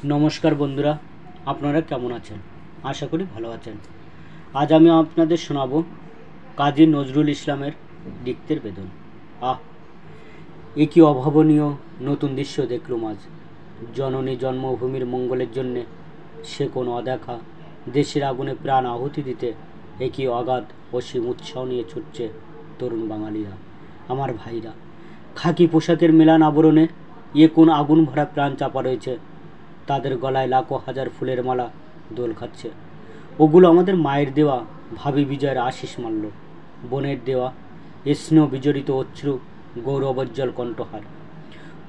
নমস্কার বন্ধুরা, আপনারা কেমন আছেন? আশা করি ভালো আছেন। আজ আমি আপনাদের শোনাবো কাজী নজরুল ইসলামের দিক্তের বেদন। এ কি অভাবনীয় নতুন দৃশ্য দেখলুম আজ। জননী জন্মভূমির মঙ্গলের জন্যে সে কোনো অদেখা দেশের আগুনে প্রাণ আহুতি দিতে এ কি অগাধ অসীম উৎসাহ নিয়ে ছুটছে তরুণ বাঙালিরা, আমার ভাইরা। খাকি পোশাকের মেলান আবরণে কোন আগুন ভরা প্রাণ চাপা রয়েছে। তাদের গলায় লাখো হাজার ফুলের মালা দোল খাচ্ছে। ওগুলো আমাদের মায়ের দেওয়া ভাবি বিজয়ের আশিস মাল্য, বোনের দেওয়া স্নেহ বিজড়িত অশ্রু গৌরবোজ্জ্বল কণ্ঠহার।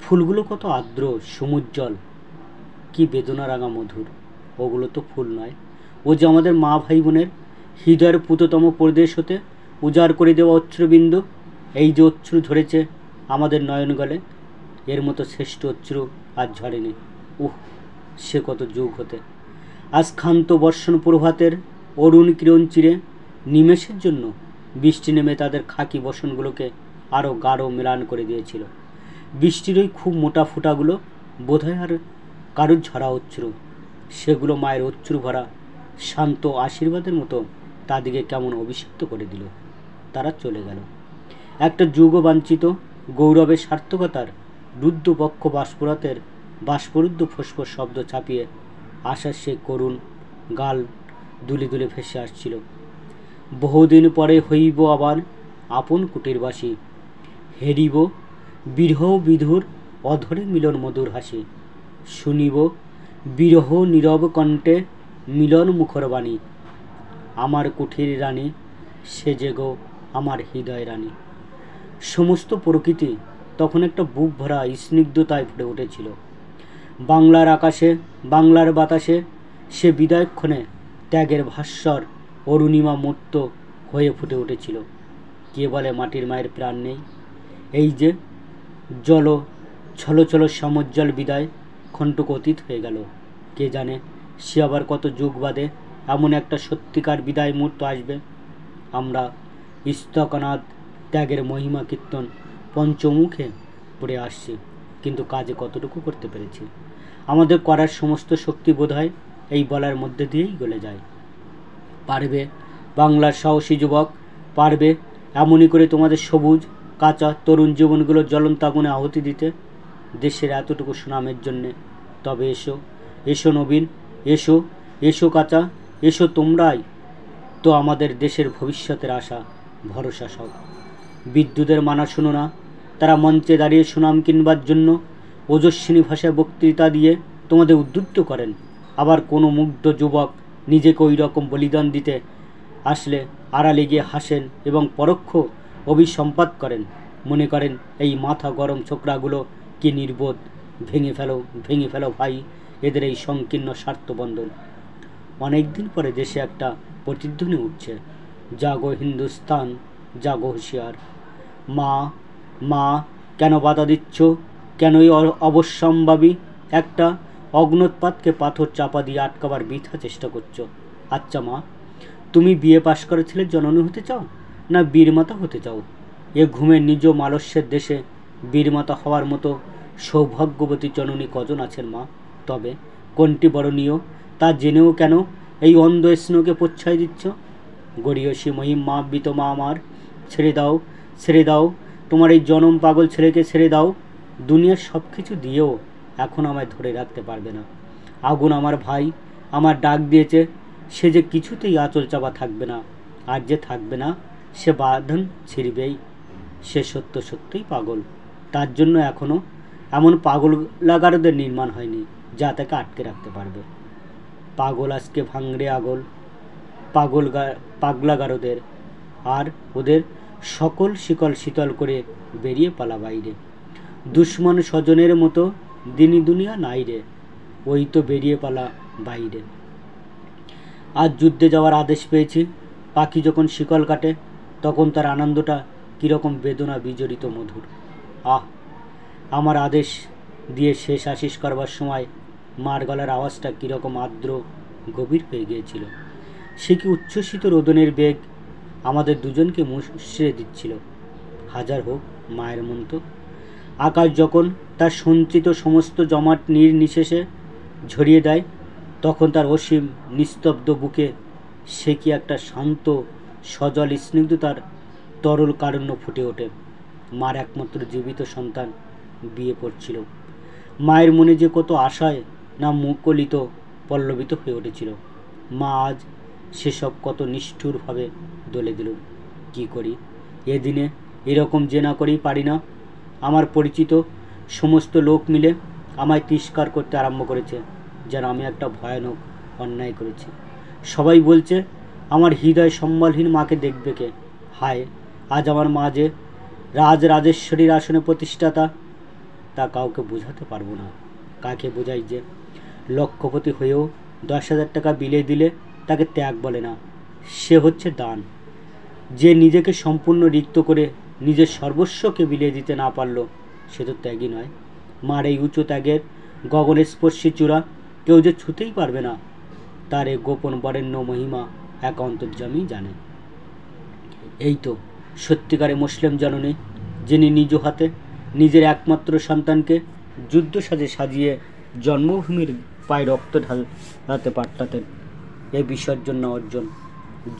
ফুলগুলো কত আর্দ্র সমুজ্জ্বল, কি বেদনারাঙা মধুর। ওগুলো তো ফুল নয়, ও যে আমাদের মা ভাই বোনের হৃদয়ের পুততম প্রদেশ হতে উজাড় করে দেওয়া অশ্রুবিন্দু। এই যে অশ্রু ঝরেছে আমাদের নয়ন গলে, এর মতো শ্রেষ্ঠ অশ্রু আজ ঝরেনি। সে কত যুগ হতে। আজ ক্ষান্ত বর্ষণ প্রভাতের অরুণ কিরণ চিরে নিমেষের জন্য বৃষ্টি নেমে তাদের খাকি বসনগুলোকে আরও গাঢ় মেলান করে দিয়েছিল। বৃষ্টির ওই খুব মোটা ফুটাগুলো বোধহয় আর কারুর ঝরা অশ্রু। সেগুলো মায়ের অশ্রু ভরা শান্ত আশীর্বাদের মতো তাদিকে কেমন অভিষিক্ত করে দিল। তারা চলে গেল একটা যুগবাঞ্ছিত গৌরবের সার্থকতার রুদ্ধ বক্ষ বাষ্পরুদ্ধ ফোঁস শব্দ ছাপিয়ে আশার সে করুণ গাল দুলে দুলে ভেসে আসছিল। বহুদিন পরে হইব আবার আপন কুটিরবাসী, হেরিব বিরহ বিধুর অধরে মিলন মধুর হাসি, শুনিব বিরহ নীরব কণ্ঠে মিলন মুখর বাণী। আমার কুঠির রানী সে যে গো আমার হৃদয় রানী। সমস্ত প্রকৃতি তখন একটা বুক ভরা স্নিগ্ধতায় ভরে উঠেছিল। বাংলার আকাশে বাংলার বাতাসে সে বিদায়ক্ষণে ত্যাগের ভাস্বর অরুণিমা মূর্ত হয়ে ফুটে উঠেছিল। কে বলে মাটির মায়ের প্রাণ নেই? এই যে জল ছলো ছলো সমুজ্জ্বল বিদায় ক্ষণটুকু অতীত হয়ে গেল। কে জানে সে আবার কত যুগ বাদে এমন একটা সত্যিকার বিদায় মুহূর্ত আসবে। আমরা স্তকনাদ ত্যাগের মহিমা কীর্তন পঞ্চমুখে পড়ে আসছি, কিন্তু কাজে কতটুকু করতে পেরেছি? আমাদের করার সমস্ত শক্তি বোধহয় এই বলার মধ্যে দিয়েই গলে যায়। পারবে বাংলার সাহসী যুবক, পারবে এমনই করে তোমাদের সবুজ কাঁচা তরুণ জীবনগুলো জ্বলন্ত আগুনে আহুতি দিতে দেশের এতটুকু সুনামের জন্যে? তবে এসো, এসো নবীন, এসো, এসো কাঁচা, এসো। তোমরাই তো আমাদের দেশের ভবিষ্যতের আশা ভরসা সব। বিদ্যুতের মানা শুনো না, তারা মঞ্চে দাঁড়িয়ে সুনাম কিনবার জন্য ওজস্বিনী ভাষায় বক্তৃতা দিয়ে তোমাদের উদ্বুদ্ধ করেন। আবার কোনো মুগ্ধ যুবক নিজেকে ওই রকম বলিদান দিতে আসলে আড়ালে গিয়ে হাসেন এবং পরোক্ষ অভিসম্পাত করেন। মনে করেন এই মাথা গরম ছোকরাগুলো কি নির্বোধ। ভেঙে ফেলো ভাই এদের এই সংকীর্ণ স্বার্থবন্ধন। অনেক দিন পরে দেশে একটা প্রতিধ্বনি উঠছে, জাগো হিন্দুস্তান, জাগো হুঁশিয়ার। মা মা কেন বাধা দিচ্ছ? কেন এই অবশ্যম্ভাবী একটা অগ্নোৎপাতকে পাথর চাপা দিয়ে আটকাবার বৃথা চেষ্টা করছো? আচ্ছা মা, তুমি বিয়ে পাশ করেছিলে জননী হতে চাও না বীরমাতা হতে চাও? এ ঘুমের নিজ মালস্যের দেশে বীরমাতা হওয়ার মতো সৌভাগ্যবতী জননী কজন আছেন মা? তবে কোনটি বরণীয় তা জেনেও কেন এই অন্ধ স্নেহকে প্রচ্ছায় দিচ্ছ? গড়িয়সী মহিম মা বিত মা আমার, ছেড়ে দাও, ছেড়ে দাও তোমার এই জনম পাগল ছেলেকে, ছেড়ে দাও। দুনিয়ার সব কিছু দিয়েও এখন আমায় ধরে রাখতে পারবে না। আগুন আমার ভাই, আমার ডাক দিয়েছে, সে যে কিছুতেই আঁচল চাপা থাকবে না। আর যে থাকবে না সে বাঁধন ছিঁড়বেই। সে সত্যই পাগল। তার জন্য এখনও এমন পাগলাগারদের নির্মাণ হয়নি যা তাকে আটকে রাখতে পারবে। পাগল আজকে ভাঙড়ে আগল পাগলাগারদের, আর ওদের সকল শিকল শীতল করে বেরিয়ে পালা বাইরে। দুশ্মন স্বজনের মতো দিনী দুনিয়া নাই রে, ওই তো বেরিয়ে পালা বাইরে। আজ যুদ্ধে যাওয়ার আদেশ পেয়েছি। পাখি যখন শিকল কাটে তখন তার আনন্দটা কীরকম বেদনা বিজড়িত মধুর। আমার আদেশ দিয়ে শেষ আশিস করবার সময় মার গলার আওয়াজটা কীরকম আর্দ্র গভীর হয়ে গিয়েছিল। সে কি উচ্ছ্বসিত রোদনের বেগ আমাদের দুজনকে মুষড়ে দিচ্ছিল। হাজার হোক মায়ের মন তো। আকাশ যখন তার সঞ্চিত সমস্ত জমাট নির্নিশেষে ঝরিয়ে দেয়, তখন তার অসীম নিস্তব্ধ বুকে সে কি একটা শান্ত সজল স্নিগ্ধতার তরল কারণ্য ফুটে ওঠে। মার একমাত্র জীবিত সন্তান বিয়ে পড়ছিল। মায়ের মনে যে কত আশায় না মুকলিত পল্লবিত হয়ে উঠেছিল, মা আজ সেসব কত নিষ্ঠুরভাবে দলে দিল। কি করি এ দিনে এরকম যে না করেই পারি না। আমার পরিচিত সমস্ত লোক মিলে আমায় তিরস্কার করতে আরম্ভ করেছে, যেন আমি একটা ভয়ানক অন্যায় করেছি। সবাই বলছে আমার হৃদয় সম্বলহীন মাকে দেখবে কে। হায়, আজ আমার মা যে রাজরাজেশ্বরীর আসনে প্রতিষ্ঠাতা, তা কাউকে বোঝাতে পারবো না। কাকে বোঝাই যে লক্ষপতি হয়েও 10,000 টাকা বিলিয়ে দিলে তাকে ত্যাগ বলে না, সে হচ্ছে দান। যে নিজেকে সম্পূর্ণ রিক্ত করে নিজের সর্বস্বকে বিলিয়ে দিতে না পারলো, সে তো ত্যাগই নয়। মার এই উঁচু ত্যাগের গগনস্পর্শী চূড়া কেউ যে ছুঁতেই পারবে না, তার এই গোপন বরেণ্য মহিমা এক অন্তর্যামী জানে। এই তো সত্যিকারে মুসলিম জননী, যিনি নিজ হাতে নিজের একমাত্র সন্তানকে যুদ্ধ সাজে সাজিয়ে জন্মভূমির পায়ে রক্ত ঢালতে পাঠাতেন। এই বিসর্জন অর্জন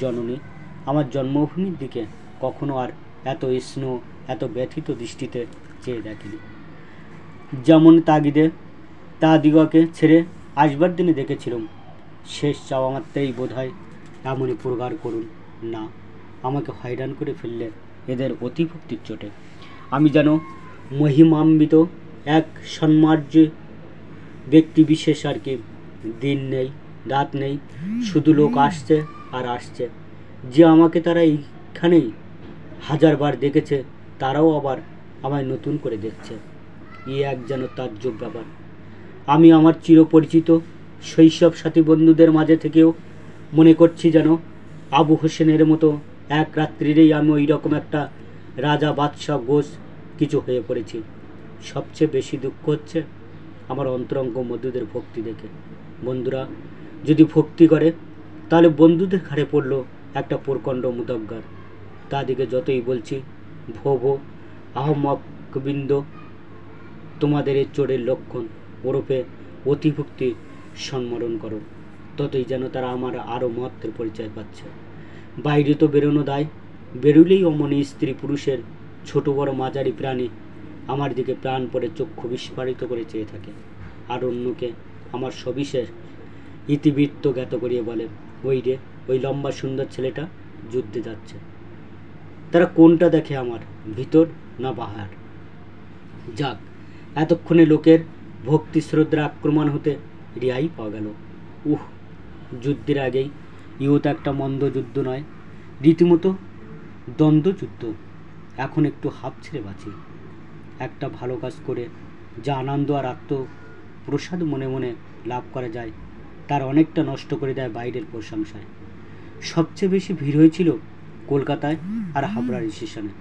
জননী আমার জন্মভূমির দিকে কখনো আর এত স্নেহ, এত ব্যথিত দৃষ্টিতে চেয়ে দেখেনি। যেমন তাগিদে তা দিগকে ছেড়ে আসবার দিনে দেখেছিলাম, শেষ চাওয়া মাত্রেই বোধ হয় এমনই প্রগাঢ় করুন না আমাকে হয়রান করে ফেললে এদের অতিভক্তির চোটে। আমি যেন মহিমান্বিত এক সম্মার্য ব্যক্তি বিশেষ আর কি। দিন নেই রাত নেই, শুধু লোক আসছে আর আসছে। যে আমাকে তারা এইখানেই 1000বার দেখেছে, তারাও আবার আমায় নতুন করে দেখছে। এক যেন তাজ্জব ব্যাপার। আমি আমার চিরপরিচিত শৈশব সাথী বন্ধুদের মাঝে থেকেও মনে করছি যেন আবু হোসেনের মতো এক রাত্রিরেই আমি ওই রকম একটা রাজা বাদশাহ গোস কিছু হয়ে পড়েছি। সবচেয়ে বেশি দুঃখ হচ্ছে আমার অন্তরঙ্গ বন্ধুদের ভক্তি দেখে। বন্ধুরা যদি ভক্তি করে, তাহলে বন্ধুদের ঘাড়ে পড়ল একটা প্রকাণ্ড মুদগ্গার। তাদিকে যতই বলছি ভো ভো আহমকবৃন্দ, তোমাদের এই চোরের লক্ষণ ওরফে অতিভক্তি সম্মরণ করো, ততই যেন তারা আমার আরও মহত্বের পরিচয় পাচ্ছে। বাইরে তো বেরোনো দায়, বেরোলেই অমনি স্ত্রী পুরুষের ছোট বড় মাঝারি প্রাণী আমার দিকে প্রাণ পড়ে চক্ষু বিস্ফারিত করে চেয়ে থাকে। আর অন্যকে আমার সবিশেষ ইতিবৃত্ত জ্ঞাত করিয়ে বলে, ওই রে ওই লম্বা সুন্দর ছেলেটা যুদ্ধে যাচ্ছে। তারা কোনটা দেখে, আমার ভিতর না বাহার? যাক, এতক্ষণে লোকের ভক্তি শ্রদ্ধার আক্রমণ হতে রেহাই পাওয়া গেল। যুদ্ধের আগেই ইউত একটা মন্দ যুদ্ধ নয়, রীতিমতো দ্বন্দ্বযুদ্ধ। এখন একটু হাঁপ ছেড়ে বাঁচি। একটা ভালো কাজ করে যা আনন্দ আর আত্মপ্রসাদ মনে মনে লাভ করা যায়, তার অনেকটা নষ্ট করে দেয় বাইরের প্রশংসায়। সবচেয়ে বেশি ভিড় হয়েছিল কলকাতায় আর হাবড়ার স্টেশনে।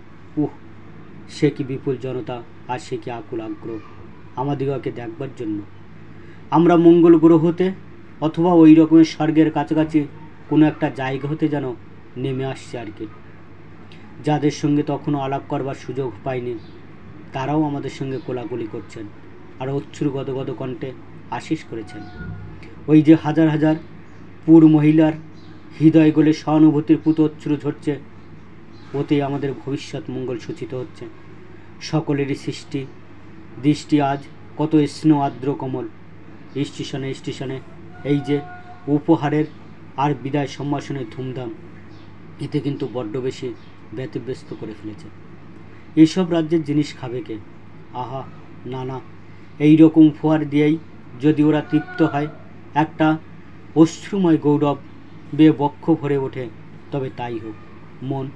সে কি বিপুল জনতা, আর সে কি আকুল আগ্রহ আমাদিগকে দেখবার জন্য। আমরা মঙ্গল গ্রহতে অথবা ওই রকমের স্বর্গের কাছাকাছি কোনো একটা জায়গা হতে যেন নেমে আসছে আর কি। যাদের সঙ্গে তখনও আলাপ করবার সুযোগ পাইনি, তারাও আমাদের সঙ্গে কোলাকুলি করছেন আর অশ্রু গদগদ কণ্ঠে আশিস করেছেন। ওই যে হাজার হাজার পুর মহিলার হৃদয় গলে সহানুভূতির পুত অশ্রু ঝরছে, ওতেই আমাদের ভবিষ্যৎ মঙ্গল সূচিত হচ্ছে। সকলেরই সৃষ্টি দৃষ্টি আজ কত স্নেহ আর্দ্র কমল। স্টেশনে স্টেশনে এই যে উপহারের আর বিদায় সম্ভাষণের ধুমধাম, এতে কিন্তু বড্ড বেশি ব্যতিব্যস্ত করে ফেলেছে। এইসব রাজ্যের জিনিস খাবে কে? আহা না না, এই রকম উপহার দিয়েই যদি ওরা তৃপ্ত হয়, একটা অশ্রুময় গৌরব বেয়ে বক্ষ ভরে ওঠে, তবে তাই হোক। মন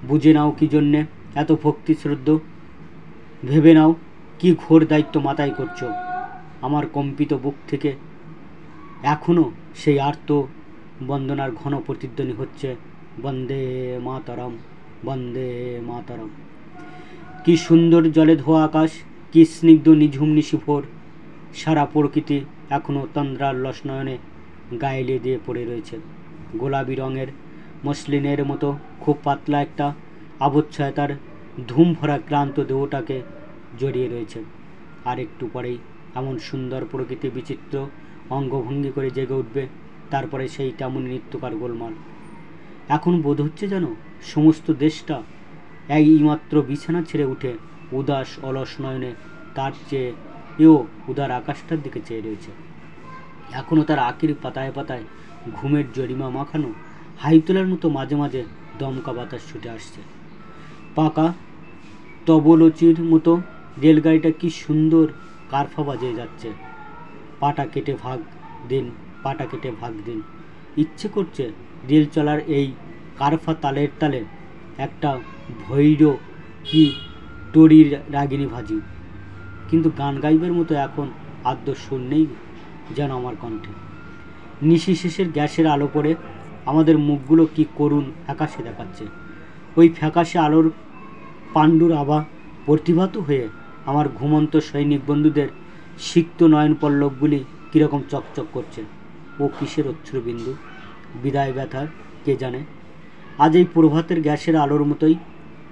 বুঝে নাও কি জন্যে এত ভক্তি শ্রদ্ধ, ভেবে নাও কি ঘোর দায়িত্ব মাথায় করছো। আমার কম্পিত বুক থেকে এখনও সেই আর্ত বন্দনার ঘন প্রতিধ্বনি হচ্ছে, বন্দে মাতরম, বন্দে মাতরম। কি সুন্দর জলে ধোয়া আকাশ, কি স্নিগ্ধ নিঝুম নিশিভোর। সারা প্রকৃতি এখনও তন্দ্রালস নয়নে গায়েলে দিয়ে পড়ে রয়েছে। গোলাপি রঙের মসলিনের মতো খুব পাতলা একটা আবচ্ছায় তার ধূম ভরা ক্লান্ত দেহটাকে জড়িয়ে রয়েছে। আর একটু পরেই এমন সুন্দর প্রকৃতি বিচিত্র অঙ্গভঙ্গি করে জেগে উঠবে, তারপরে সেই তেমনই নিত্যকার গোলমাল। এখন বোধ হচ্ছে যেন সমস্ত দেশটা এইমাত্র বিছানা ছেড়ে উঠে উদাস অলস নয়নে তার চেয়ে এও উদার আকাশটার দিকে চেয়ে রয়েছে। এখনও তার আখির পাতায় পাতায় ঘুমের জরিমা মাখানো হাই তোলার মতো মাঝে মাঝে দমকা বাতাস ছুটে আসছে। পাকা তবলচির মতো রেলগাড়িটা কি সুন্দর কারফা বাজিয়ে যাচ্ছে। পাটা কেটে ভাগ দিন, পাটা কেটে ভাগ দিন। ইচ্ছে করছে রেল চলার এই কারফা তালের তালে একটা ভৈর কি টরির রাগিনী ভাজি, কিন্তু গান গাইবার মতো এখন আদ্য সুর নেই যেন আমার কণ্ঠে। নিশি শেষের গ্যাসের আলো পড়ে আমাদের মুখগুলো কি করুণ ফ্যাকাশে দেখাচ্ছে। ওই ফ্যাকাশে আলোর পাণ্ডুর আভা প্রতিভাত হয়ে আমার ঘুমন্ত সৈনিক বন্ধুদের সিক্ত নয়ন পল্লবগুলি কীরকম চকচক করছে। ও কিসের অশ্রুবিন্দু, বিদায় ব্যথার কে জানে। আজ এই প্রভাতের গ্যাসের আলোর মতোই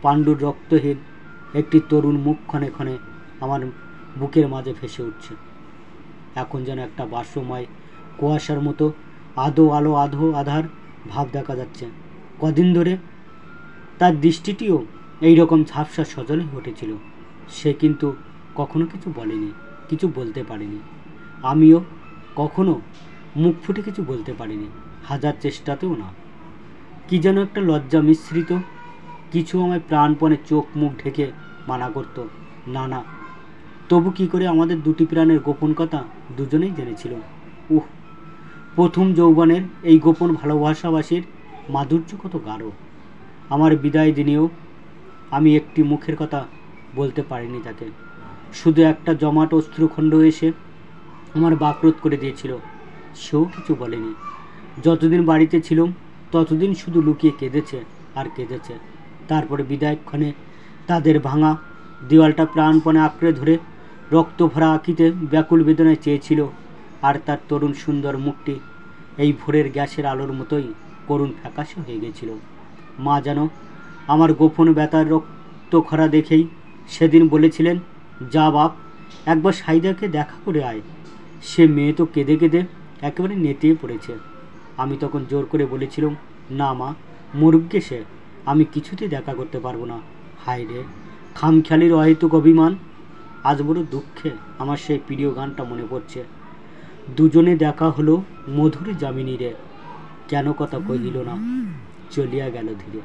পাণ্ডুর রক্তহীন একটি তরুণ মুখ ক্ষণে ক্ষণে আমার বুকের মাঝে ভেসে উঠছে। এখন যেন একটা বাষ্পময় কুয়াশার মতো আধো আলো আধো আধার ভাব দেখা যাচ্ছে। কদিন ধরে তার দৃষ্টিটিও এই রকম ঝাপসা সজলে উঠেছিল। সে কিন্তু কখনো কিছু বলেনি, কিছু বলতে পারেনি। আমিও কখনো মুখ ফুটে কিছু বলতে পারিনি, হাজার চেষ্টাতেও না। কি যেন একটা লজ্জা মিশ্রিত কিছু আমায় প্রাণপণে চোখ মুখ ঢেকে মানা করত, না না। তবু কি করে আমাদের দুটি প্রাণের গোপন কথা দুজনেই জেনেছিল। প্রথম যৌবনের এই গোপন ভালোবাসাবাসীর মাধুর্য কত গাঢ়। আমার বিদায় দিনেও আমি একটি মুখের কথা বলতে পারিনি তাকে। শুধু একটা জমাট অশ্রুখণ্ড এসে আমার বাকরোধ করে দিয়েছিল। সেও কিছু বলেনি। যতদিন বাড়িতে ছিলাম ততদিন শুধু লুকিয়ে কেঁদেছে আর কেঁদেছে। তারপরে বিদায়ক্ষণে তাদের ভাঙা দেওয়ালটা প্রাণপণে আঁকড়ে ধরে রক্ত ভরা আঁকিতে ব্যাকুল বেদনায় চেয়েছিল। আর তার তরুণ সুন্দর মুখটি এই ভোরের গ্যাসের আলোর মতোই করুণ ফ্যাকাশে হয়ে গেছিল। মা যেন আমার গোপন ব্যথার রক্ত খরা দেখেই সেদিন বলেছিলেন, যা বাপ, একবার সাইদাকে দেখা করে আয়। সে মেয়ে তো কেঁদে কেঁদে একেবারে নেতিয়ে পড়েছে। আমি তখন জোর করে বলেছিলাম, না মা, মরুগ্গে সে, আমি কিছুতেই দেখা করতে পারবো না। হায় রে, খামখেয়ালির অহেতুক অভিমান। আজ বড় দুঃখে আমার সেই প্রিয় গানটা মনে পড়ছে। দুজনে দেখা হলো মধুর যামিনী রে, কেন কথা কহিল না, চলিয়া গেল ধীরে।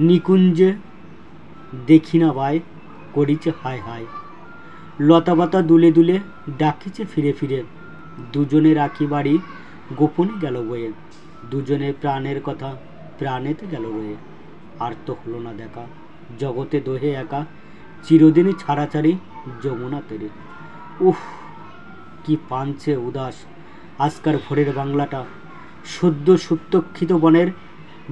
নিকুঞ্জে দেখি না বাই, করিছে হায় হায়। লতাপাতা দুলে দুলে ডাকিছে ফিরে ফিরে। দুজনে রাখি বাড়ি গোপনে গেল বয়ে। দুজনের প্রাণের কথা প্রাণেতে গেল রয়ে। আর তো হলো না দেখা, জগতে দোহে একা, চিরদিনই ছাড়াছাড়ি যমুনা তীরে। কি পাঞ্চে উদাস আজকার ভোরের বাংলাটা। সদ্য সুপ্তক্ষিত বনের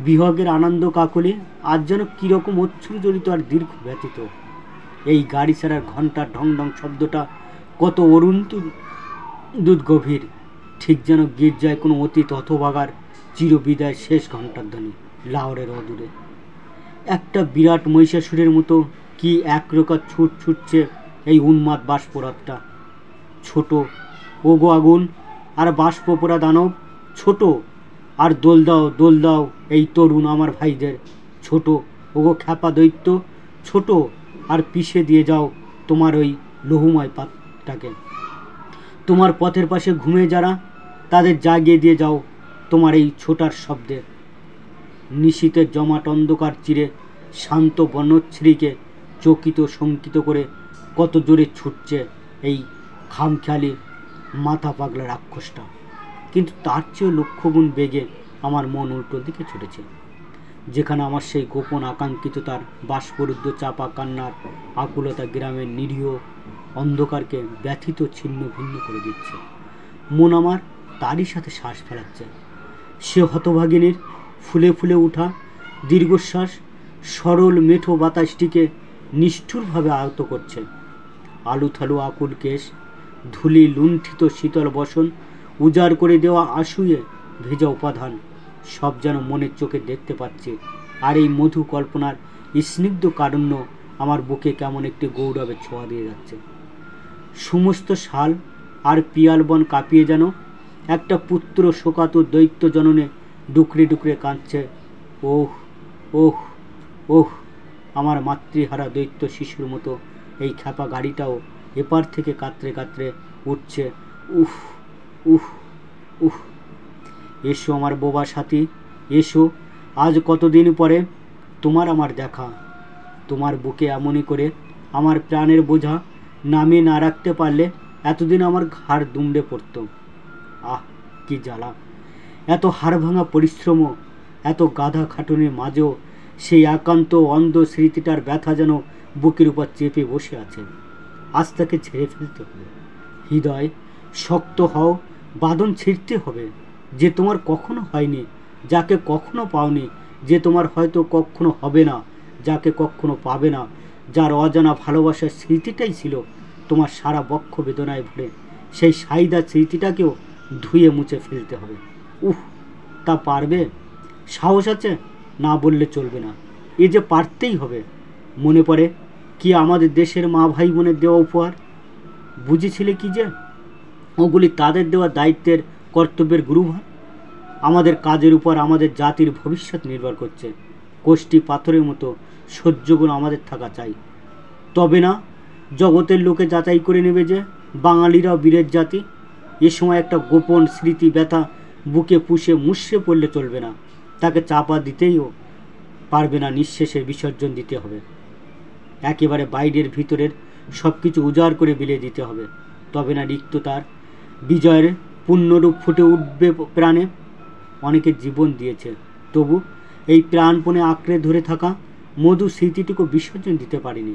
বিহগের আনন্দ কাকলি আজ যেন কীরকম অশ্রুজড়িত আর দীর্ঘ ব্যতীত। এই গাড়ি ছাড়ার ঘন্টার ঢং ঢং শব্দটা কত অরুন্ত দুধ গভীর, ঠিক যেন গির্জায় কোনো অতীত হতভাগার চিরবিদায় শেষ ঘন্টার ধ্বনি লাহোরের অদূরে। একটা বিরাট মহিষাসুরের মতো কি একরোকা ছুট ছুটছে এই উন্মাদ বাষ্পরাতটা। ছোট ওগো আগুন আর বাষ্পপোড়া দানব, ছোট আর দোল দাও দোল দাও এই তরুণ আমার ভাইদের। ছোট ওগো খ্যাপা দৈত্য, ছোট আর পিষে দিয়ে যাও তোমার ওই লহুময় পাতটাকে। তোমার পথের পাশে ঘুমে যারা, তাদের জাগিয়ে দিয়ে যাও তোমার এই ছোটার শব্দে। নিশীতের জমাট অন্ধকার চিরে শান্ত বনশ্রীকে চকিত শঙ্কিত করে কত জোরে ছুটছে এই খামখেয়ালি মাথা পাগলা রাক্ষসটা। কিন্তু তার চেয়েও লক্ষগুণ বেগে আমার মন উল্টো দিকে ছুটেছে, যেখানে আমার সেই গোপন আকাঙ্ক্ষিত তার বাষ্পরুদ্ধ চাপা কান্নার আকুলতা গ্রামের নিরীহ অন্ধকারকে ব্যথিত ছিন্ন ভিন্ন করে দিচ্ছে। মন আমার তারই সাথে শ্বাস ফেলাচ্ছে। সে হতভাগিনীর ফুলে ফুলে ওঠা দীর্ঘশ্বাস সরল মেঠো বাতাসটিকে নিষ্ঠুরভাবে আহত করছে। আলুথালু আকুল কেশ, ধুলি লুণ্ঠিত শীতল বসন, উজাড় করে দেওয়া আশুয়ে ভেজা উপাদান, সব যেন মনের চোখে দেখতে পাচ্ছে। আর এই মধু কল্পনার স্নিগ্ধ কারণ্য আমার বুকে কেমন একটি গৌরবের ছোঁয়া দিয়ে যাচ্ছে। সমস্ত শাল আর পিয়াল বন কাঁপিয়ে যেন একটা পুত্র শোকাতুর দৈত্য জননে ডুকরে ডুকরে কাঁদছে। ওহ ওহ ওহ, আমার মাতৃহারা দৈত্য শিশুর মতো এই খ্যাপা গাড়িটাও এপার থেকে কাতরে কাতরে উঠছে। উফ উফ উফ। এসো আমার বোবা সাথী, এসো, আজ কতদিন পরে তোমার আমার দেখা। তোমার বুকে এমনই করে আমার প্রাণের বোঝা নামিয়ে না রাখতে পারলে এতদিন আমার ঘাড় দুমড়ে পড়ত। আহ, কি জ্বালা! এত হাড় ভাঙা পরিশ্রম, এত গাধা খাটুনির মাঝেও সেই একান্ত অন্ধ স্মৃতিটার ব্যথা যেন বুকের উপর চেপে বসে আছে। আজ তাকে ছেড়ে ফেলতে হবে। হৃদয়, শক্ত হও, বাঁধন ছিঁড়তে হবে। যে তোমার কখনো হয়নি, যাকে কখনো পাওনি, যে তোমার হয়তো কখনো হবে না, যাকে কখনো পাবে না, যার অজানা ভালোবাসার স্মৃতিটাই ছিল তোমার সারা বক্ষ বেদনায় ভরে, সেই সাইদা স্মৃতিটাকেও ধুয়ে মুছে ফেলতে হবে। উহ, তা পারবে? সাহস আছে? না বললে চলবে না, এ যে পারতেই হবে। মনে পড়ে কি আমাদের দেশের মা ভাই বোনের দেওয়া উপহার? বুঝেছিলে কি যে ওগুলি তাদের দেওয়া দায়িত্বের কর্তব্যের গুরুভার? আমাদের কাজের উপর আমাদের জাতির ভবিষ্যৎ নির্ভর করছে। কোষ্ঠী পাথরের মতো সহ্যগুণ আমাদের থাকা চাই, তবে না জগতের লোকে যাচাই করে নেবে যে বাঙালিরাও বীরের জাতি। এ সময় একটা গোপন স্মৃতি ব্যথা বুকে পুষে মুষড়ে পড়লে চলবে না, তাকে চাপা দিতেইও পারবে না, নিঃশেষের বিসর্জন দিতে হবে। একেবারে বাইরের ভিতরের সব কিছু উজাড় করে বিলিয়ে দিতে হবে, তবে না রিক্ততার বিজয়ের পূর্ণরূপ ফুটে উঠবে প্রাণে। অনেকে জীবন দিয়েছে, তবু এই প্রাণপণে আঁকড়ে ধরে থাকা মধু স্মৃতিটুকু বিসর্জন দিতে পারিনি।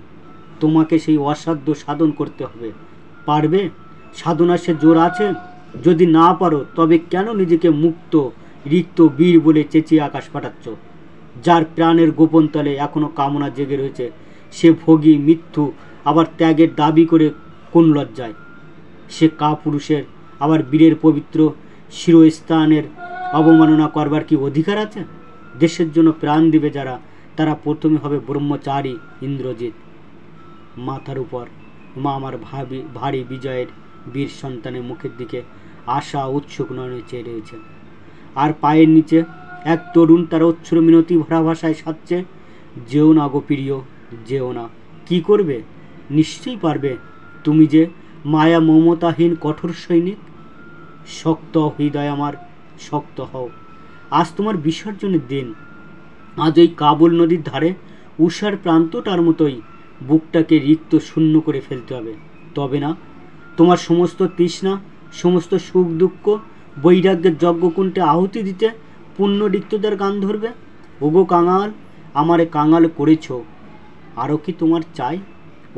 তোমাকে সেই অসাধ্য সাধন করতে হবে। পারবে? সাধনার সে জোর আছে? যদি না পারো তবে কেন নিজেকে মুক্ত, রিক্ত বীর বলে চেঁচিয়ে আকাশ পাঠাচ্ছ? যার প্রাণের গোপন তলে এখনো কামনা জেগে রয়েছে, সে ভোগী, মৃত্যু, আবার ত্যাগের দাবি করে কোন লজ্জায়? সে কাপুরুষের আবার বীরের পবিত্র শিরস্থানের অবমাননা করবার কি অধিকার আছে? দেশের জন্য প্রাণ দিবে যারা, তারা প্রথমে হবে ব্রহ্মচারী ইন্দ্রজিৎ। মাথার উপর মা আমার ভারী বিজয়ের বীর সন্তানের মুখের দিকে আশা উৎসুক নয়নে চেয়ে রয়েছে। আর পায়ের নিচে এক তরুণ তার অচ্ছ্র মিনতি ভরা ভাষায় সাজছে, যেও না গো প্রিয়, যেও না। কি করবে? নিশ্চয়ই পারবে, তুমি যে মায়া মমতাহীন কঠোর সৈনিক। শক্ত হৃদয় আমার, শক্ত হও। আজ তোমার বিসর্জনের দিন। আজ ওই কাবুল নদীর ধারে উষার প্রান্তটার মতোই বুকটাকে রিক্ত শূন্য করে ফেলতে হবে, তবে না তোমার সমস্ত তৃষ্ণা, সমস্ত সুখ দুঃখ, বৈরাগ্যের যজ্ঞকুণ্ডে আহুতি দিতে পূর্ণ রিক্ততার গান ধরবে। ওগো কাঙাল, আমারে কাঙাল করেছ, আরও কি তোমার চাই?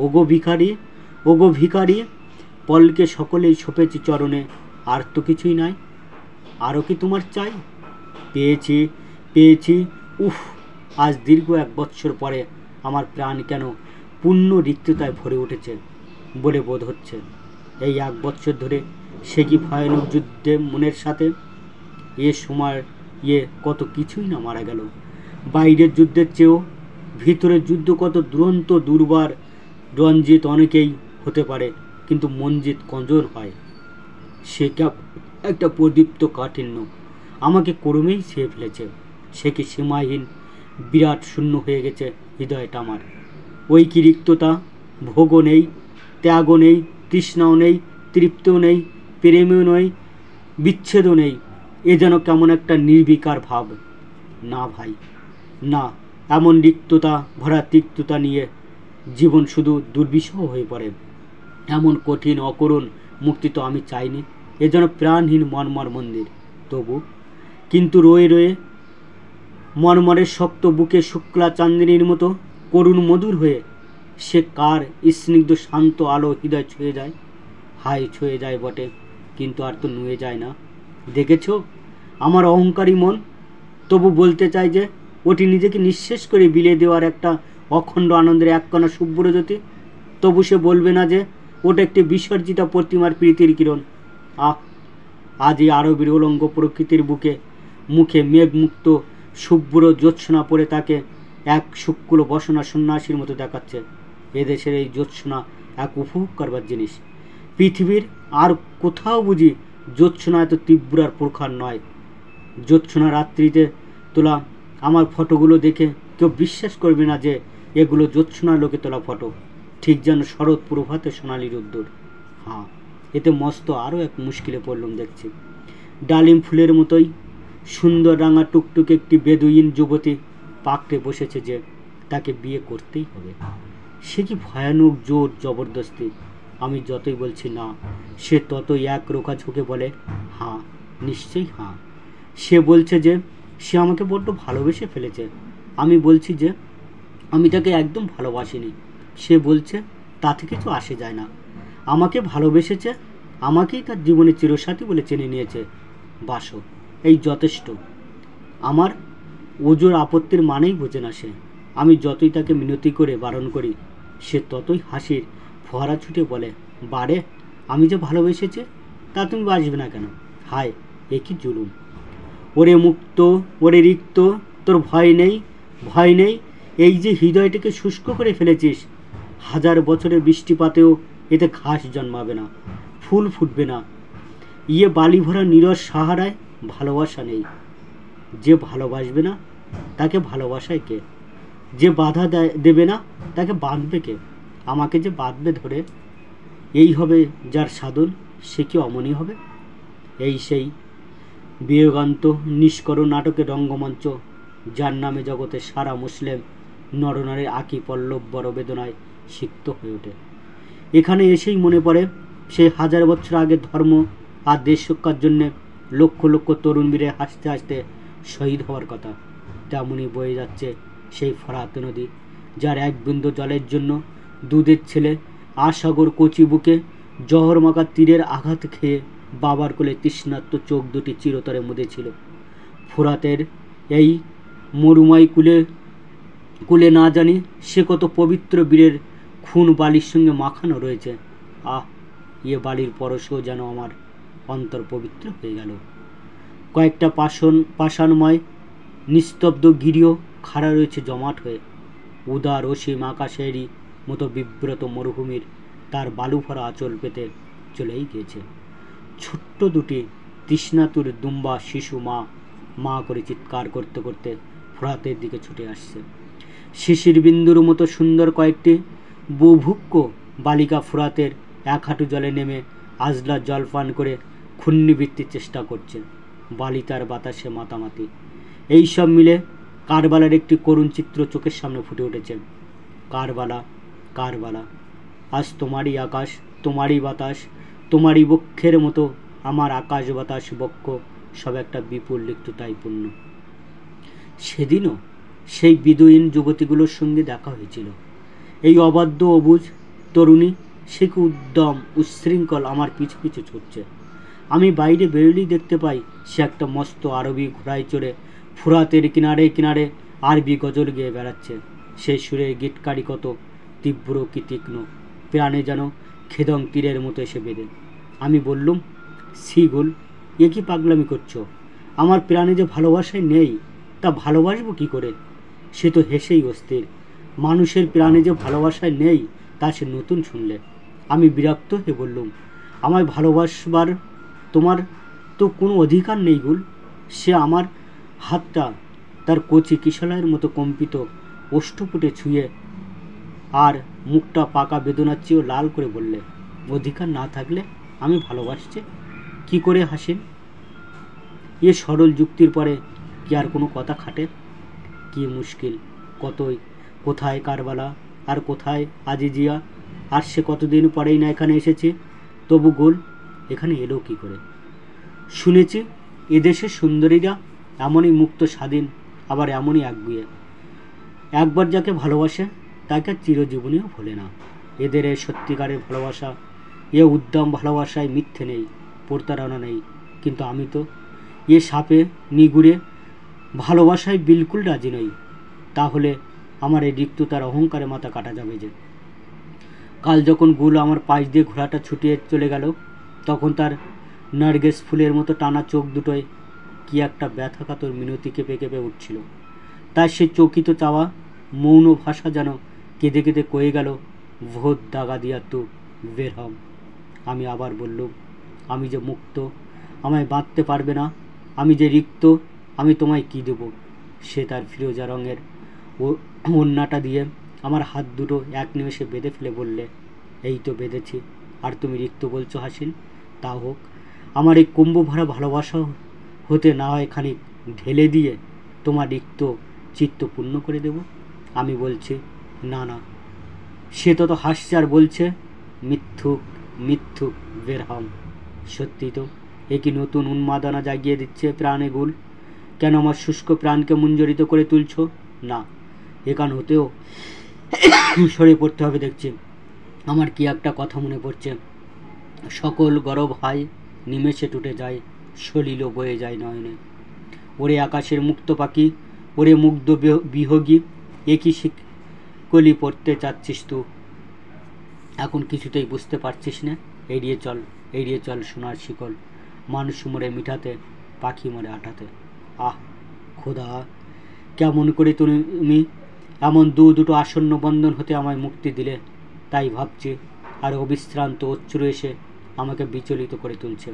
ওগো ভিখারি, ওগো ভিখারি, পলকে সকলেই ছপেছি চরণে, আর তো কিছুই নাই, আরও কি তোমার চাই? পেয়েছি, পেয়েছি। উফ, আজ দীর্ঘ 1 বৎসর পরে আমার প্রাণ কেন পূর্ণ রিক্ততায় ভরে উঠেছে বলে বোধ হচ্ছে। এই 1 বৎসর ধরে সে কি ভয়ানক যুদ্ধে মনের সাথে এ সময় কত কিছুই না মারা গেল। বাইরের যুদ্ধের চেয়েও ভিতরের যুদ্ধ কত দুরন্ত দুর্বার। রঞ্জিত অনেকেই হতে পারে, কিন্তু মনজিৎ কজন হয়? সে একটা প্রদীপ্ত কাঠিন্য আমাকে ক্রমেই ছেয়ে ফেলেছে। সে কি সীমাহীন বিরাট শূন্য হয়ে গেছে হৃদয়টা আমার? ওই কি রিক্ততা? ভোগও নেই, ত্যাগও নেই, তৃষ্ণাও নেই, তৃপ্তিও নেই, প্রেমও নেই, বিচ্ছেদও নেই। এ যেন কেমন একটা নির্বিকার ভাব। না ভাই, না, এমন রিক্ততা ভরা তিক্ততা নিয়ে জীবন শুধু দুর্বিষহ হয়ে পড়ে। এমন কঠিন অকরুণ মুক্তি তো আমি চাইনি। এ যেন প্রাণহীন মর্মর মন্দির। তবু কিন্তু রয়ে রয়ে মর্মরের শক্ত বুকে শুক্লা চান্দিনীর মতো করুণ মধুর হয়ে সে কার স্নিগ্ধ শান্ত আলো হৃদয় ছুঁয়ে যায়? হায়, ছুঁয়ে যায় বটে, কিন্তু আর তো নুয়ে যায় না। দেখেছ আমার অহংকারী মন? তবু বলতে চাই যে ওটি নিজেকে নিঃশেষ করে বিলিয়ে দেওয়ার একটা অখণ্ড আনন্দের একখানা শুভ্রজ্যোতি। তবু সে বলবে না যে ওটা একটি বিসর্জিতা প্রতিমার প্রীতির কিরণ। আহ, আজ এই আরবের উলঙ্গ প্রকৃতির বুকে মুখে মেঘমুক্ত শুভ্র জ্যোৎস্না পড়ে তাকে এক শুক্ল বসনা সন্ন্যাসীর মতো দেখাচ্ছে। এদেশের এই জ্যোৎস্না এক উপভোগ করবার জিনিস। পৃথিবীর আর কোথাও বুঝি জ্যোৎস্না এত তীব্র আর প্রখর নয়। জ্যোৎস্না রাত্রিতে তোলা আমার ফটোগুলো দেখে কেউ বিশ্বাস করবে না যে এগুলো জ্যোৎস্নার লোকে তোলা ফটো, ঠিক যেন শরৎ প্রভাতে সোনালি রোদ্দুর। হ্যাঁ, এতে মস্ত আরও এক মুশকিলে পড়লাম দেখছি। ডালিম ফুলের মতোই সুন্দর রাঙা টুকটুকে একটি বেদুইন যুবতী পাকড়ে বসেছে যে তাকে বিয়ে করতেই হবে। সে কি ভয়ানক জোর জবরদস্তি! আমি যতই বলছি না, সে ততই এক রোখা ঝুঁকে বলে হ্যাঁ, নিশ্চয়ই হ্যাঁ। সে বলছে যে সে আমাকে বড্ড ভালোবেসে ফেলেছে। আমি বলছি যে আমি তাকে একদম ভালোবাসিনি। সে বলছে তাতে কিছু আসে যায় না, আমাকে ভালোবেসেছে, আমাকেই তার জীবনে চিরসাথী বলে চেনে নিয়েছে। বাসো, এই যথেষ্ট। আমার ওজোর আপত্তির মানেই বোঝে না সে। আমি যতই তাকে মিনতি করে বারণ করি, সে ততই হাসির ফোয়ারা ছুটে বলে, বারে, আমি যে ভালোবেসেছে তা তুমি বাসবে না কেন? হায়, এ কি জুলুম! ওরে মুক্ত, ওরে রিক্ত, তোর ভয় নেই, ভয় নেই। এই যে হৃদয়টাকে শুষ্ক করে ফেলেছিস, 1000 বছরের বৃষ্টিপাতেও এতে ঘাস জন্মাবে না, ফুল ফুটবে না। ইয়ে বালি ভরা নীরস সাহারায় ভালোবাসা নেই। যে ভালোবাসবে না তাকে ভালোবাসায় কে? যে বাধা দেবে না তাকে বাঁধবে কে? আমাকে যে বাঁধবে ধরে, এই হবে যার সাধন, সে কি অমনি হবে? এই সেই বিয়োগান্ত নিষ্কর নাটকের রঙ্গমঞ্চ, যার নামে জগতে সারা মুসলিম নরনারীর আকি পল্লব বড় বেদনায় সিক্ত হয়ে ওঠে। এখানে এসেই মনে পড়ে সেই 1000 বছর আগে ধর্ম আর দেশ রক্ষার জন্যে লক্ষ লক্ষ তরুণ বীরে হাসতে হাসতে শহীদ হওয়ার কথা। তেমনই বয়ে যাচ্ছে সেই ফরাত নদী, যার এক বিন্দু জলের জন্য দুধের ছেলে আসাগর কচি বুকে জহর মাখা তীরের আঘাত খেয়ে বাবার কোলে তৃষ্ণার্ত চোখ দুটি চিরতরে মুদেছিল। ফোরাতের এই মরুময় কুলে না জানি সে কত পবিত্র বীরের খুন বালির সঙ্গে মাখানো রয়েছে। আহ, ইয়ে বালির পরশও যেন আমার অন্তর পবিত্র হয়ে গেল। কয়েকটা পাষাণময় নিস্তব্ধ গিরিও খাড়া রয়েছে জমাট হয়ে। উদার অসীম আকাশেরই মতো বিব্রত মরুভূমির তার বালু ভরা আঁচল পেতে চলেই গিয়েছে। ছোট্ট দুটি তৃষ্ণাতুর দুম্বা শিশু মা মা করে চিৎকার করতে করতে ফোরাতের দিকে ছুটে আসছে। শিশির বিন্দুর মতো সুন্দর কয়েকটি বুভুক্ষ বালিকা ফোরাতের 1 হাঁটু জলে নেমে আজলার জল পান করে ক্ষুণ্ণিবৃত্তির চেষ্টা করছে। বালিতার বাতাসে মাতামাতি, এইসব মিলে কারবালার একটি করুণ চিত্র চোখের সামনে ফুটে উঠেছে। কারবালা, কারবালা, আজ তোমারই আকাশ, তোমারই বাতাস, তোমারই বক্ষের মতো আমার আকাশ বাতাস বক্ষ সব একটা বিপুল লিপ্ততায় পূর্ণ। সেদিনও সেই বিদুইন যুবতীগুলোর সঙ্গে দেখা হয়েছিল। এই অবাধ্য অবুঝ তরুণী সে কি উদ্যম উচ্ছৃঙ্খল আমার পিছু পিছু ছুটছে। আমি বাইরে বেরোলেই দেখতে পাই সে একটা মস্ত আরবি ঘোড়ায় চড়ে ফোরাতের কিনারে কিনারে আরবি গজল গেয়ে বেড়াচ্ছে। সেই সুরের গীতকারি কত তীব্র কি তীক্ষ্ণ, প্রাণে যেন খেদং তীরের মতো এসে বেঁধে। আমি বললুম, সিগুল, এ কি পাগলামি করছো? আমার প্রাণে যে ভালোবাসায় নেই, তা ভালোবাসবো কি করে? সে তো হেসেই অস্থির। মানুষের প্রাণে যে ভালোবাসায় নেই তা সে নতুন শুনলে। আমি বিরক্ত হয়ে বললুম, আমায় ভালোবাসবার তোমার তো কোনো অধিকার নেই গুল। সে আমার হাতটা তার কচি কিশলয়ের মতো কম্পিত ওষ্ঠপুটে ছুঁয়ে আর মুখটা পাকা বেদনার চেয়েও লাল করে বললে, অধিকার না থাকলে আমি ভালোবাসছি কি করে হাসেন? এ সরল যুক্তির পরে কি আর কোনো কথা খাটে? কি মুশকিল! কোথায় কারবালা আর কোথায় আজিজিয়া? আর সে কতদিন পরেই না এখানে এসেছে, তবু গোল এখানে এলো কি করে? শুনেছি এদেশের সুন্দরীরা এমনই মুক্ত স্বাধীন, আবার এমনই একগুঁয়ে। একবার যাকে ভালোবাসে তাকে চিরজীবনীও ভোলে না। এদের এই সত্যিকারের ভালোবাসা, এ উদ্দাম ভালোবাসায় মিথ্যে নেই, প্রতারণা নেই। কিন্তু আমি তো এ সাপে নিগুড়ে ভালোবাসায় বিলকুল রাজি নই। তাহলে আমার এই রিক্ততার অহংকারে মাথা কাটা যাবে যে? কাল যখন গুল আমার পাশ দিয়ে ঘোড়াটা ছুটিয়ে চলে গেল, তখন তার নার্গেস ফুলের মতো টানা চোখ দুটোয় কি একটা ব্যথাকাতর মিনতি কেঁপে কেঁপে উঠছিল। তাই সে চকিত চাওয়া মৌন ভাষা যেন কেঁদে কেঁদে কয়ে গেল, ভোট দাগা দিয়া তু বের হম। আমি আবার বললুম, আমি যে মুক্ত, আমায় বাঁধতে পারবে না? আমি যে রিক্ত, আমি তোমায় কি দেব? সে তার ফিরোজা রঙের ওড়নাটা দিয়ে আমার হাত দুটো এক নিমেষে বেঁধে ফেলে বললে, এই তো বেঁধেছি, আর তুমি রিক্ত বলছো হাসিন? তা হোক, আমার এই কুম্ভ ভরা ভালোবাসা হতে না হয় খানিক ঢেলে দিয়ে তোমার রিক্ত চিত্ত পূর্ণ করে দেব। আমি বলছি, না না। সে তত হাসছে আর বলছে, মিথ্যুক মিথ্যুক বেরহাম। সত্যি তো, এ কি নতুন উন্মাদনা জাগিয়ে দিচ্ছে প্রাণে গুল? কেন আমার শুষ্ক প্রাণকে মঞ্জরিত করে তুলছ? না, এখান হতেও সরে পড়তে হবে দেখছি। আমার কি একটা কথা মনে পড়ছে, সকল গরব হাই নিমেষে টুটে যায়, সলিল বয়ে যায় নয়নে। ওরে আকাশের মুক্ত পাখি, ওরে মুগ্ধ বিহগী, একই শিকলি পড়তে চাচ্ছিস তু? এখন কিছুতেই বুঝতে পারছিস না? এড়িয়ে চল, এড়িয়ে চল সোনার শিকল। মানুষ মরে মিঠাতে, পাখি মরে আঠাতে। আহ খোদা, কেমন করে তুমি এমন দুটো আসন্ন বন্ধন হতে আমায় মুক্তি দিলে তাই ভাবছি, আর অবিশ্রান্ত অশ্রু এসে আমাকে বিচলিত করে তুলছে।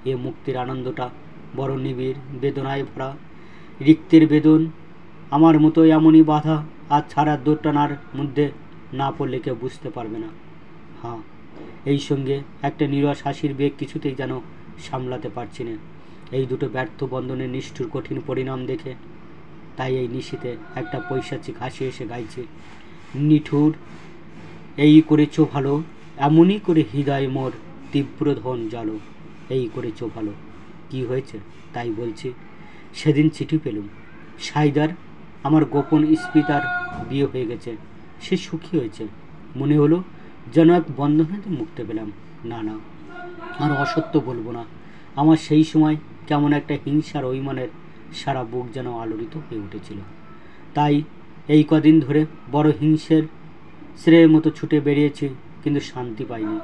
এ মুক্তির আনন্দটা বড় নিবিড়, বেদনায় ভরা। রিক্তের বেদন আমার মতো এমনই বাধা, আর ছাড়ার দোটানার মধ্যে না পড়লে কেউ বুঝতে পারবে না। হ্যাঁ, এই সঙ্গে একটা নিরস হাসির বেগ কিছুতেই যেন সামলাতে পারছি না এই দুটো ব্যর্থ বন্ধনের নিষ্ঠুর কঠিন পরিণাম দেখে। তাই এই নিশীতে একটা পৈশাচিক হাসি এসে গাইছে, নিঠুর এই করেছো ভালো, এমনই করে হৃদয় মোর তীব্র ধন জালো, এই করেছো ভালো। কি হয়েছে তাই বলছি, সেদিন চিঠি পেলুম, সাইদার আমার গোপন স্পিতার বিয়ে হয়ে গেছে। সে সুখী হয়েছে, মনে হলো যেন এক বন্ধন হতে মুক্তি পেলাম। না না, আর অসত্য বলবো না, আমার সেই সময় কেমন একটা হিংসার অভিমানের সারা বুক যেন আলোড়িত হয়ে উঠেছিল। তাই এই কদিন ধরে বড় হিংসের শ্রেয়ের মতো ছুটে বেরিয়েছি, কিন্তু শান্তি পাইনি।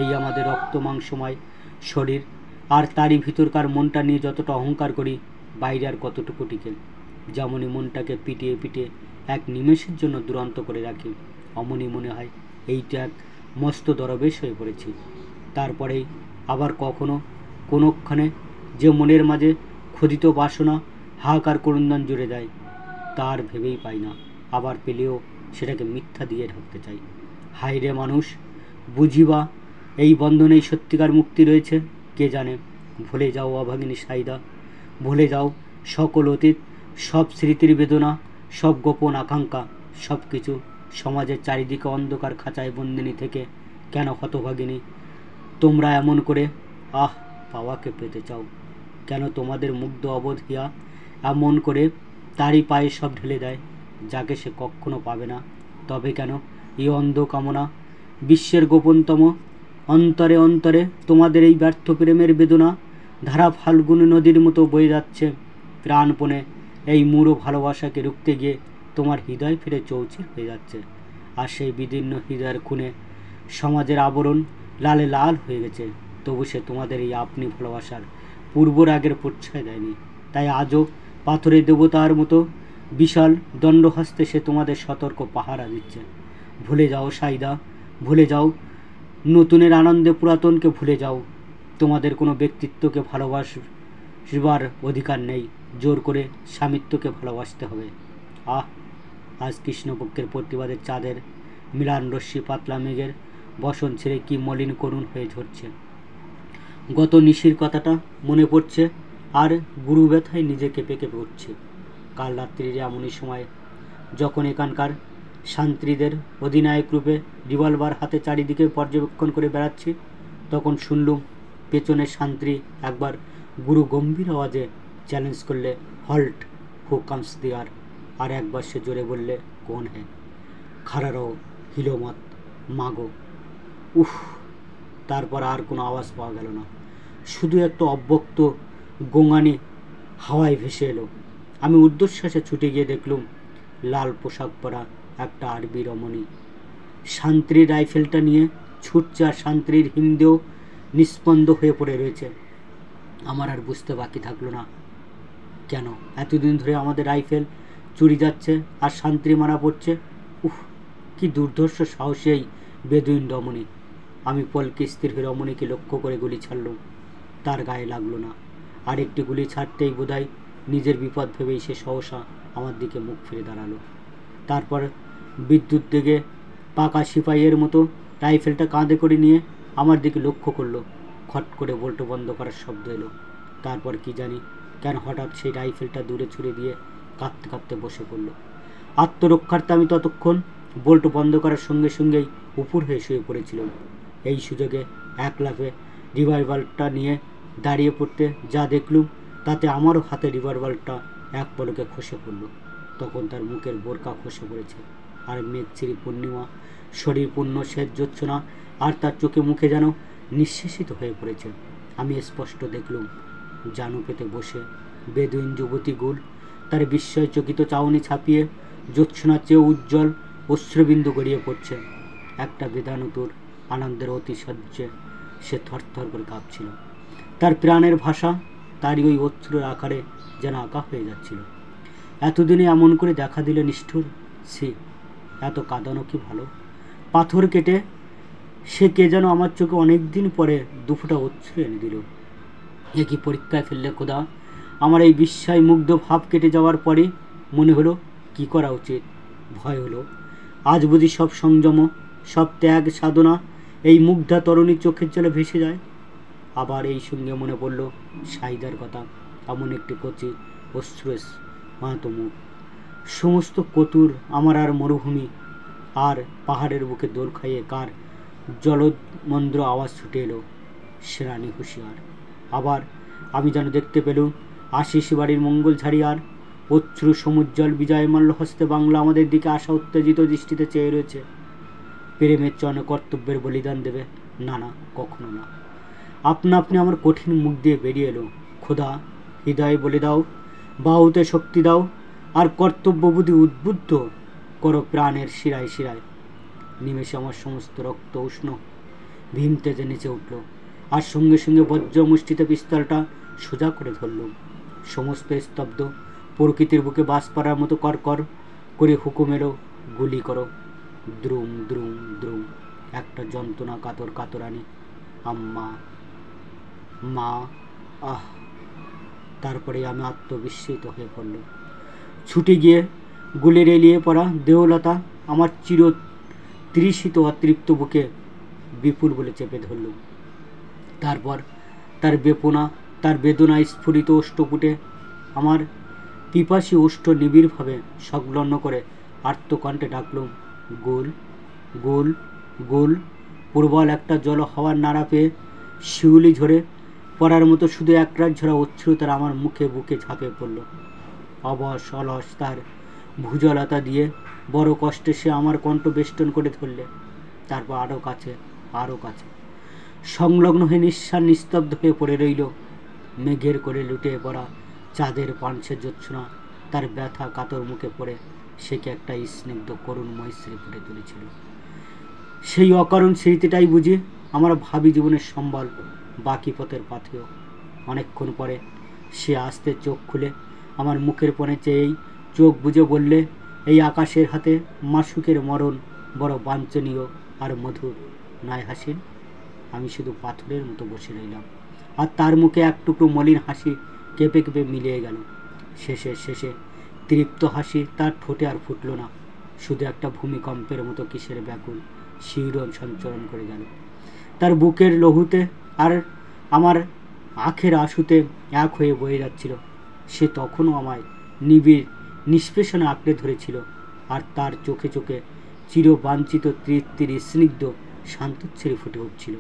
এই আমাদের রক্ত মাংসময় শরীর, আর তারই ভিতরকার মনটা নিয়ে যতটা অহংকার করি, বাইরে আর কতটুকু টিকে। যেমনই মনটাকে পিটিয়ে পিটিয়ে এক নিমেষের জন্য দুরন্ত করে রাখি, অমনি মনে হয় এইটা এক মস্ত দরবেশ হয়ে পড়েছি। তারপরেই আবার কখনো কোনোক্ষণে যে মনের মাঝে ক্ষুধিত বাসনা হাহাকার করুণদান জুড়ে দেয়, তার ভেবেই পাই না। আবার পেলেও সেটাকে মিথ্যা দিয়ে ঢাকতে চাই। হায় রে মানুষ, বুঝিবা এই বন্ধনেই সত্যিকার মুক্তি রয়েছে? কে জানে। ভুলে যাও অভাগিনী সাইদা, ভুলে যাও সকল অতীত, সব স্মৃতির বেদনা, সব গোপন আকাঙ্ক্ষা, সব কিছু। সমাজের চারিদিকে অন্ধকার খাঁচায় বন্দিনী থেকে কেন হতভাগিনী তোমরা এমন করে পাওয়াকে পেতে চাও? কেন তোমাদের মুগ্ধ অবোধ হিয়া এমন করে তারই পায়ে সব ঢেলে দেয়, যাকে সে কখনো পাবে না? তবে কেন এই অন্ধ কামনা? বিশ্বের গোপনতম অন্তরে অন্তরে তোমাদের এই ব্যর্থ প্রেমের বেদনা ধারা ফাল্গুনী নদীর মতো বয়ে যাচ্ছে। প্রাণপণে এই মূঢ় ভালোবাসাকে রুখতে গিয়ে তোমার হৃদয় ফিরে চৌচির হয়ে যাচ্ছে। আর সেই বিদীর্ণ হৃদয়ের খুনে সমাজের আবরণ লালে লাল হয়ে গেছে, তবু সে তোমাদের এই আপনি ভালোবাসার পূর্ব রাগের প্রচ্ছয় দেয়নি। তাই আজও পাথরের দেবতার মতো বিশাল দণ্ডহস্তে সে তোমাদের সতর্ক পাহারা দিচ্ছে। ভুলে যাও সাইদা, ভুলে যাও। নতুনের আনন্দে পুরাতনকে ভুলে যাও। তোমাদের কোনো ব্যক্তিত্বকে ভালোবাসবার অধিকার নেই, জোর করে স্বামিত্বকে ভালোবাসতে হবে। আজ কৃষ্ণপক্ষের প্রতিবাদের চাঁদের মিলান রশ্মি পাতলা মেঘের বসন ছেড়ে কি মলিন করুণ হয়ে ঝরছে। গত নিশির কথাটা মনে পড়ছে, আর গুরু ব্যথায় নিজে কেঁপে কেঁপে উঠছে। কাল রাত্রির এমনই সময় যখন এখানকার শান্ত্রীদের অধিনায়ক রূপে রিভলভার হাতে চারিদিকে পর্যবেক্ষণ করে বেড়াচ্ছি, তখন শুনলুম পেছনের শান্ত্রী একবার গুরু গম্ভীর আওয়াজে চ্যালেঞ্জ করলে, হল্ট, হু কামস দেয়ার? আর একবার সে জোরে বললে, কোন হ্যাঁ? খাড়া রও, হিলো মত, মাগো। উফ! তারপর আর কোনো আওয়াজ পাওয়া গেল না, শুধু একটা অব্যক্ত গোঙানি হাওয়ায় ভেসে এলো। আমি ঊর্ধ্বশ্বাসে ছুটে গিয়ে দেখলুম লাল পোশাক পরা একটা আরবি রমণী শান্ত্রীর রাইফেলটা নিয়ে ছুটছে, আর শান্ত্রীর হিমদেহ নিস্পন্দ হয়ে পড়ে রয়েছে। আমার আর বুঝতে বাকি থাকলো না কেন এতদিন ধরে আমাদের রাইফেল চুরি যাচ্ছে আর শান্ত্রী মারা পড়ছে। উফ, কি দুর্ধর্ষ সাহসী এই বেদুইন রমণী! আমি পলকে স্থির হয়ে রমণীকে লক্ষ্য করে গুলি ছাড়লুম। তার গায়ে লাগলো না। আর একটি গুলি ছাড়তেই বোধহয় নিজের বিপদ ভেবেই সে সহসা আমার দিকে মুখ ফিরে দাঁড়ালো। তারপর বিদ্যুৎ বেগে পাকা সিপাইয়ের মতো রাইফেলটা কাঁধে করে নিয়ে আমার দিকে লক্ষ্য করলো। খট করে বল্টু বন্ধ করার শব্দ এলো। তারপর কি জানি কেন হঠাৎ সেই রাইফেলটা দূরে ছুড়ে দিয়ে কাঁদতে কাঁদতে বসে পড়ল। আত্মরক্ষার্থে আমি ততক্ষণ বল্টু বন্ধ করার সঙ্গে সঙ্গেই উপর হয়ে শুয়ে পড়েছিলাম। এই সুযোগে এক লাফে রিভলভারটা নিয়ে দাঁড়িয়ে পড়তে যা দেখলুম তাতে আমারও হাতে রিভলভারটা এক পলকে খসে পড়ল। তখন তার মুখের বোরকা খসে পড়েছে, আর মেঘছিরি পূর্ণিমা শরীর পূর্ণ শ্বেত জোৎস্না, আর তার চোখে মুখে যেন নিঃশেষিত হয়ে পড়েছে। আমি স্পষ্ট দেখলুম জানু পেতে বসে বেদুইন যুবতী গুল তার বিস্ময়চকিত চাউনি ছাপিয়ে জ্যোৎস্নার চেয়েও উজ্জ্বল অশ্রুবিন্দু গড়িয়ে পড়ছে। একটা বেদানুতুর আনন্দের অতিশয্যে সে থরথর করে কাঁপছিল। তার প্রাণের ভাষা তারই ওই অশ্রুর আকারে যেন আঁকা হয়ে যাচ্ছিল। এতদিনে এমন করে দেখা দিলে নিষ্ঠুর! সে এত কাঁদানো কি ভালো? পাথর কেটে সে কে যেন আমার চোখে অনেক দিন পরে দুফোঁটা অশ্রু এনে দিল। এ কি পরীক্ষায় ফেললে খোদা! আমার এই বিস্ময় মুগ্ধ ভাব কেটে যাওয়ার পরে মনে হলো কি করা উচিত। ভয় হলো আজ বুঝি সব সংযম, সব ত্যাগ সাধনা এই মুগ্ধা তরুণীর চোখের জলে ভেসে যায়। আবার এই সঙ্গে মনে পড়ল সাইদার কথা। এমন একটি কচি অশ্রুস মাহাতো মুখ, সমস্ত কতুর আমার আর মরুভূমি আর পাহাড়ের বুকে দোল খাইয়ে কার জলমন্দ্র আওয়াজ ছুটে এলো, সেরানি হুঁশিয়ার। আবার আমি যেন দেখতে পেলুম আশিস বাড়ির মঙ্গল ঝাড়িয়ার অশ্রু সমুজ্জ্বল বিজয়মাল্য হস্তে বাংলা আমাদের দিকে আসা উত্তেজিত দৃষ্টিতে চেয়ে রয়েছে। প্রেমের চরণে কর্তব্যের বলিদান দেবে? না না, কখনো না। আপনা আপনি আমার কঠিন মুখ দিয়ে বেরিয়ে এলো, খোদা হৃদয়ে বলে দাও, বাহুতে শক্তি দাও, আর কর্তব্যবুদ্ধি উদ্বুদ্ধ করো প্রাণের শিরায় শিরায়। নিমেষে আমার সমস্ত রক্ত উষ্ণ ভীম তেজে নিচে উঠল, আর সঙ্গে সঙ্গে বজ্র মুষ্টিতে পিস্তলটা সোজা করে ধরলুম। সমস্ত স্তব্ধ, প্রকৃতির বুকে বাস পাড়ার মতো কর কর করে হুকুম এলো, গুলি করো। দ্রুম দ্রুম দ্রুম, একটা যন্ত্রণা কাতর কাতরানি, আম্মা মা, আহ! তারপরে আমি আত্মবিস্মৃত হয়ে পড়ল। ছুটে গিয়ে গুলির এলিয়ে পড়া দেহলতা আমার চির তৃষিত অতৃপ্ত বুকে বিপুল বলে চেপে ধরল। তারপর তার বেপনা, তার বেদনা স্ফুরিত ওষ্ঠপুটে আমার পিপাসী ওষ্ঠ নিবিড়ভাবে সংলগ্ন করে আর্তকণ্ঠে ডাকলুম, গোল গোল গোল। প্রবল একটা জল হাওয়ার নাড়া পেয়ে শিউলি ঝরে পড়ার মতো শুধু একরাত ঝরা অশ্রু তার আমার মুখে বুকে ঝাঁপে পড়ল। অবশ অলস তার ভুজলতা দিয়ে বড় কষ্টে সে আমার কণ্ঠ বেষ্টন করে ধরলে। তারপর আরও কাছে, আরও কাছে, সংলগ্ন হয়ে নিঃশ্বাস নিস্তব্ধ হয়ে পড়ে রইল। মেঘের করে লুটিয়ে পড়া চাঁদের পাঞ্চের জোৎস্না তার ব্যথা কাতর মুখে পড়ে সে কি একটা স্নিগ্ধ করুণময় স্মৃতি ফুটে তুলেছিল। সেই অকারণ স্মৃতিটাই বুঝি আমার ভাবি জীবনের সম্বল, বাকি পথের পাথেয়। অনেকক্ষণ পরে সে আস্তে চোখ খুলে আমার মুখের পণে চেয়েই চোখ বুজে বললে, এই আকাশের হাতে মাসুকের মরণ বড় বাঞ্ছনীয় আর মধুর, নয় হাসিন? আমি শুধু পাথরের মতো বসে রইলাম, আর তার মুখে এক টুকরো মলিন হাসি কেঁপে কেঁপে মিলিয়ে গেল। শেষে তৃপ্ত হাসি তার ঠোঁটে আর ফুটল না, শুধু একটা ভূমিকম্পের মতো কিসের ব্যাকুল শিহরণ সঞ্চরণ করে গেল তার বুকের লহুতে, আর আমার আখের আশুতে এক হয়ে বয়ে যাচ্ছিল। সে তখনও আমায় নিবিড় নিষ্পেষণে আঁকড়ে ধরেছিল, আর তার চোখে চোখে চিরবাঞ্ছিত তৃপ্তির স্নিগ্ধ শান্তচ্ছেরে ফুটে উঠছিল।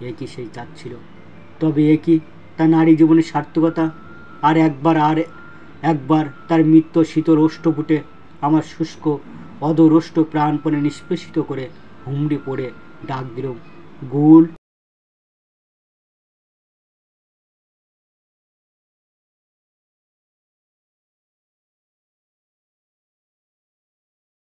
এ কি সেই চাচ্ছিল? তবে এ কি তার নারী জীবনের সার্থকতা? আর একবার তার মৃত্যু শীতল ওষ্ঠপুটে আমার শুষ্ক অদরোষ্ট প্রাণপণে নিষ্পেষিত করে হুমড়ি পড়ে ডাক দিল, গুল।